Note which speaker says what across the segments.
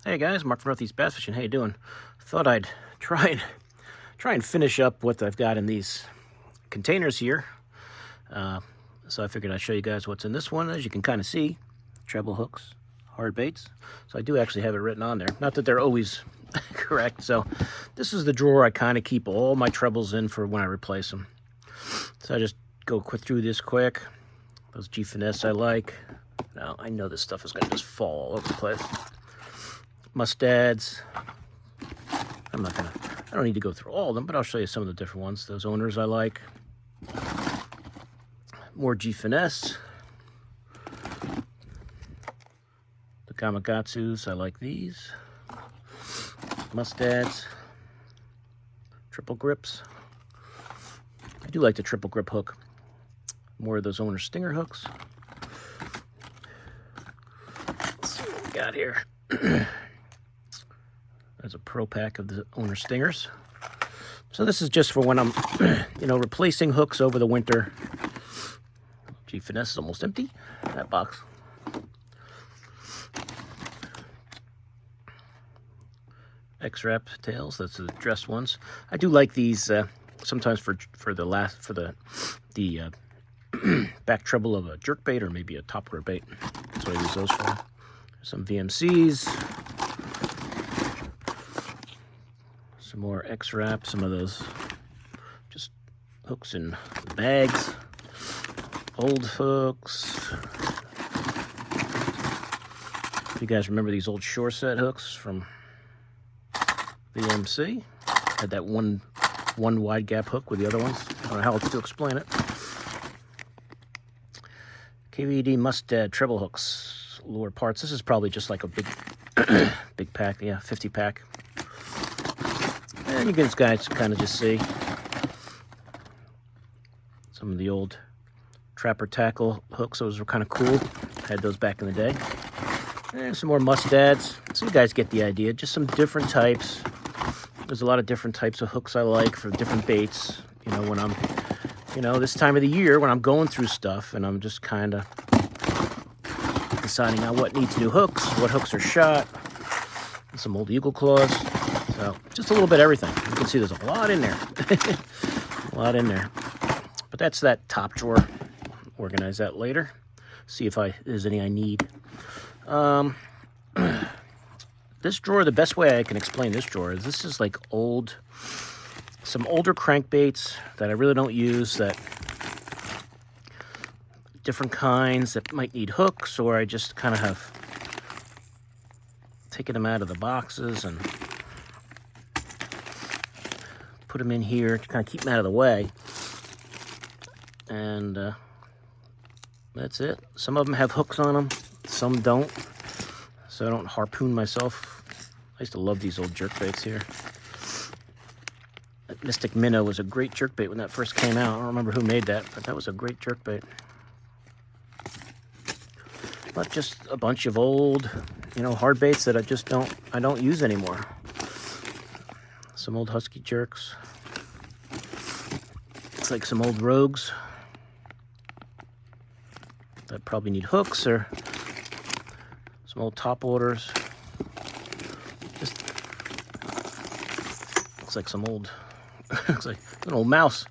Speaker 1: Hey guys, Mark from Northeast Bass Fishing. How you doing? Thought I'd try and finish up what I've got in these containers here. So I figured I'd show you guys what's in this one. As you can kind of see, treble hooks, hard baits. So I do actually have it written on there. Not that they're always correct. So this is the drawer I kind of keep all my trebles in for when I replace them. So I just go through this quick. Those G finesse I like. Now I know this stuff is gonna just fall all over the place. Mustads. I don't need to go through all of them, but I'll show you some of the different ones. Those owners I like. More G finesse. The Gamakatsus, I like these. Mustads. Triple grips. I do like the triple grip hook. More of those owner stinger hooks. Let's see what we got here. There's a pro pack of the owner stingers. So this is just for when I'm, replacing hooks over the winter. G finesse is almost empty, that box. X-wrap tails, that's the dressed ones. I do like these sometimes for the back treble of a jerk bait or maybe a topwater bait. That's what I use those for. Some VMCs. Some more X-wrap, some of those just hooks in bags, old hooks. If you guys remember these old shore set hooks from VMC, had that one wide gap hook with the other ones. I don't know how else to explain it. KVD Mustad treble hooks, lure parts. This is probably just like a big big pack, yeah, 50 pack. And you guys kind of just see some of the old trapper tackle hooks. Those were kind of cool. Had those back in the day. And some more mustads. So you guys get the idea. Just some different types. There's a lot of different types of hooks I like for different baits. When I'm, this time of the year when I'm going through stuff and I'm just kind of deciding on what needs new hooks, what hooks are shot. And some old eagle claws. So just a little bit of everything. You can see there's a lot in there. A lot in there. But that's that top drawer. Organize that later. See if there's any I need. This drawer, the best way I can explain this drawer is this is like some older crankbaits that I really don't use, that different kinds that might need hooks, or I just kind of have taken them out of the boxes and put them in here to kind of keep them out of the way. And that's it. Some of them have hooks on them, some don't, so I don't harpoon myself. I used to love these old jerkbaits here. That Mystic Minnow was a great jerkbait when that first came out. I don't remember who made that, but that was a great jerkbait. But just a bunch of old, hard baits that I don't use anymore. Some old Husky jerks. It's like some old rogues that probably need hooks, or some old top waters. Just looks like some old, looks like an old mouse.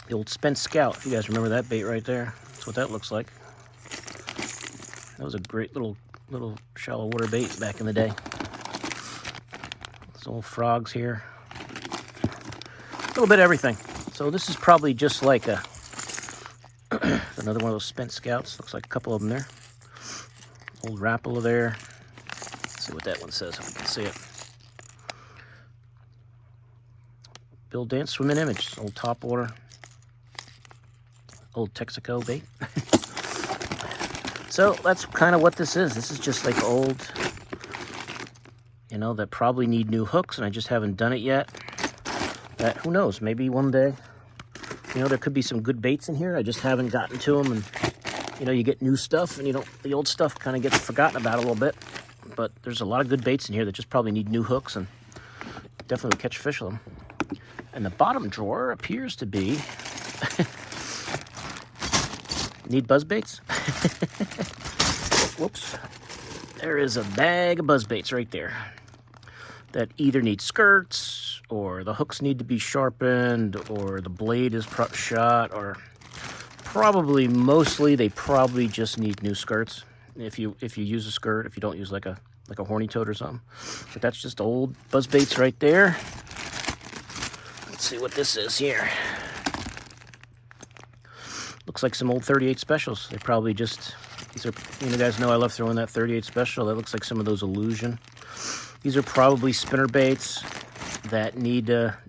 Speaker 1: The old Spent Scout, if you guys remember that bait right there. That's what that looks like. That was a great little shallow water bait back in the day. Some old frogs here. A little bit of everything. So this is probably just like another one of those Spent Scouts. Looks like a couple of them there. Old Rapala there. Let's see what that one says, if we can see it. Bill Dance Swimming Image. Old top water. Old Texaco bait. So that's kind of what this is. This is just like old, that probably need new hooks, and I just haven't done it yet. That, who knows, maybe one day, there could be some good baits in here. I just haven't gotten to them, and, you get new stuff, and the old stuff kind of gets forgotten about a little bit. But there's a lot of good baits in here that just probably need new hooks, and definitely would catch fish with them. And the bottom drawer appears to be Need buzz baits? Whoops. there is a bag of buzzbaits right there that either need skirts, or the hooks need to be sharpened, or the blade is shot, or probably mostly they probably just need new skirts. If you use a skirt, if you don't use like a horny toad or something. But that's just old buzzbaits right there. Let's see what this is here. Looks like some old 38 specials. They probably just, these are, you guys know I love throwing that 38 special. That looks like some of those Illusion. These are probably spinnerbaits that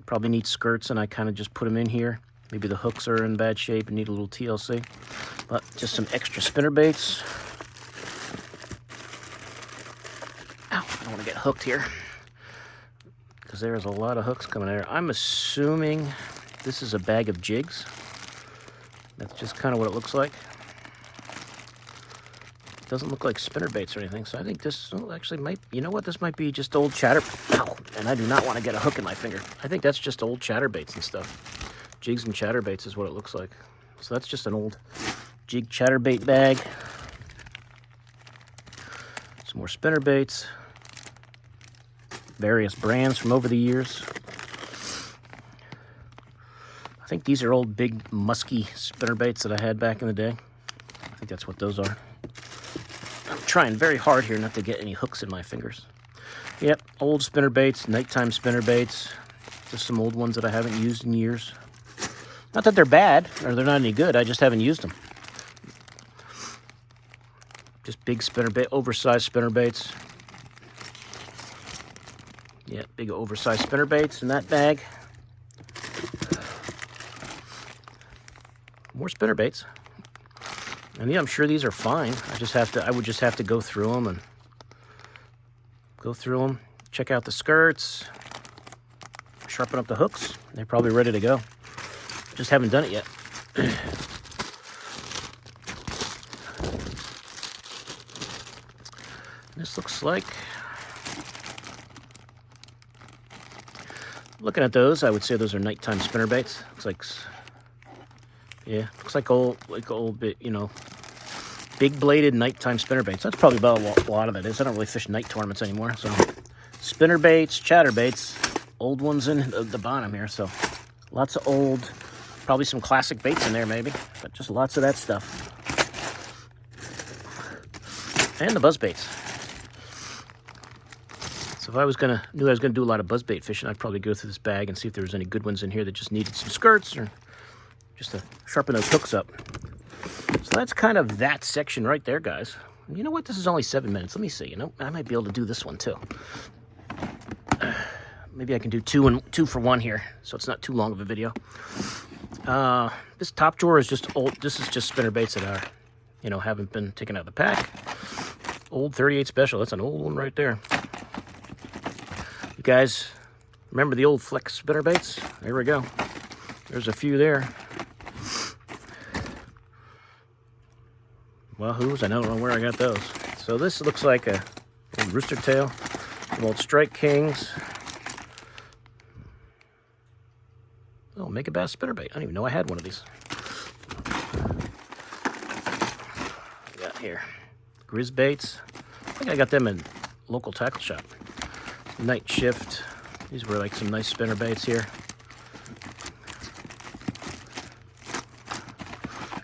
Speaker 1: probably need skirts, and I kind of just put them in here. Maybe the hooks are in bad shape and need a little TLC. But just some extra spinnerbaits. Ow, I don't want to get hooked here, because there's a lot of hooks coming there. I'm assuming this is a bag of jigs. That's just kind of what it looks like. Doesn't look like spinnerbaits or anything, so I think this actually might, you know what, this might be just old ow, and I do not want to get a hook in my finger. I think that's just old chatterbaits and stuff. Jigs and chatterbaits is what it looks like. So that's just an old jig chatterbait bag. Some more spinnerbaits. Various brands from over the years. I think these are old big musky spinnerbaits that I had back in the day. I think that's what those are. I'm trying very hard here not to get any hooks in my fingers. Yep, old spinnerbaits, nighttime spinnerbaits. Just some old ones that I haven't used in years. Not that they're bad, or they're not any good, I just haven't used them. Just big spinnerbait, oversized spinnerbaits. Yeah, big oversized spinnerbaits in that bag. More spinnerbaits. And yeah, I'm sure these are fine. I would just have to go through them check out the skirts, sharpen up the hooks. They're probably ready to go. Just haven't done it yet. This looks like, looking at those, I would say those are nighttime spinnerbaits. Looks like, yeah, looks like old bit, you know, big bladed nighttime spinnerbaits. That's probably about a lot of it is. I don't really fish night tournaments anymore, so spinnerbaits, chatterbaits, old ones in the bottom here. So lots of old, probably some classic baits in there maybe, but just lots of that stuff. And the buzzbaits. So if I knew I was gonna do a lot of buzzbait fishing, I'd probably go through this bag and see if there was any good ones in here that just needed some skirts or just to sharpen those hooks up. So that's kind of that section right there, guys. You know what? This is only 7 minutes. Let me see. You know, I might be able to do this one too. Maybe I can do two for one here, so it's not too long of a video. This top drawer is just old. This is just spinnerbaits that are, you know, haven't been taken out of the pack. Old 38 special. That's an old one right there. You guys remember the old flex spinnerbaits? There we go. There's a few there. Wahoos, I don't know where I got those. So this looks like a old rooster tail, some old Strike Kings. Oh, Mega Bass spinnerbait. I didn't even know I had one of these. What we got here? Grizz baits. I think I got them in local tackle shop. Night Shift. These were like some nice spinnerbaits here.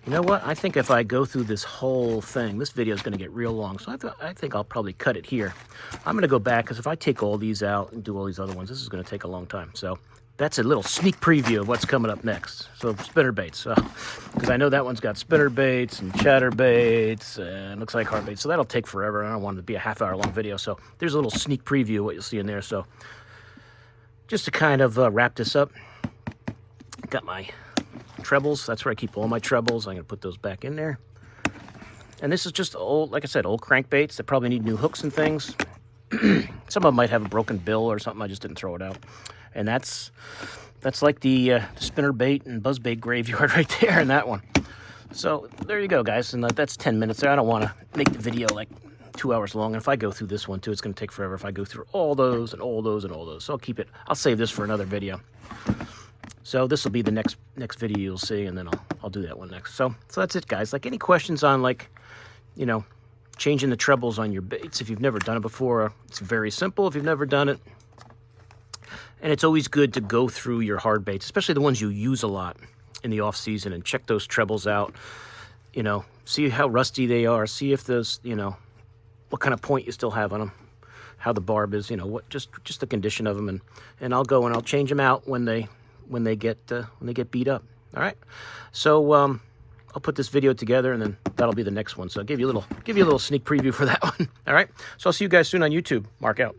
Speaker 1: You know what? I think if I go through this whole thing, this video is going to get real long, so I think I'll probably cut it here. I'm going to go back, because if I take all these out and do all these other ones, this is going to take a long time. So that's a little sneak preview of what's coming up next. So spinnerbaits, because I know that one's got spinnerbaits and chatterbaits and looks like hardbaits, so that'll take forever. I don't want it to be a half-hour long video, so there's a little sneak preview of what you'll see in there. So just to kind of wrap this up, got my trebles. That's where I keep all my trebles. I'm going to put those back in there. And this is just old, like I said, old crankbaits that probably need new hooks and things. Some of them might have a broken bill or something. I just didn't throw it out. And that's like the spinnerbait and buzzbait graveyard right there in that one. So there you go, guys. And that's 10 minutes there. I don't want to make the video like 2 hours long. And if I go through this one too, it's going to take forever if I go through all those and all those and all those. So I'll save this for another video. So this will be the next video you'll see, and then I'll do that one next. So that's it, guys. Like, any questions on, like, you know, changing the trebles on your baits. If you've never done it before, it's very simple if you've never done it. And it's always good to go through your hard baits, especially the ones you use a lot in the off season, and check those trebles out. You know, see how rusty they are. See if those, you know, what kind of point you still have on them, how the barb is, you know, what just the condition of them, and I'll go and I'll change them out when they get beat up. All right, so I'll put this video together, and then that'll be the next one. So I'll give you a little sneak preview for that one. All right, so I'll see you guys soon on YouTube. Mark out.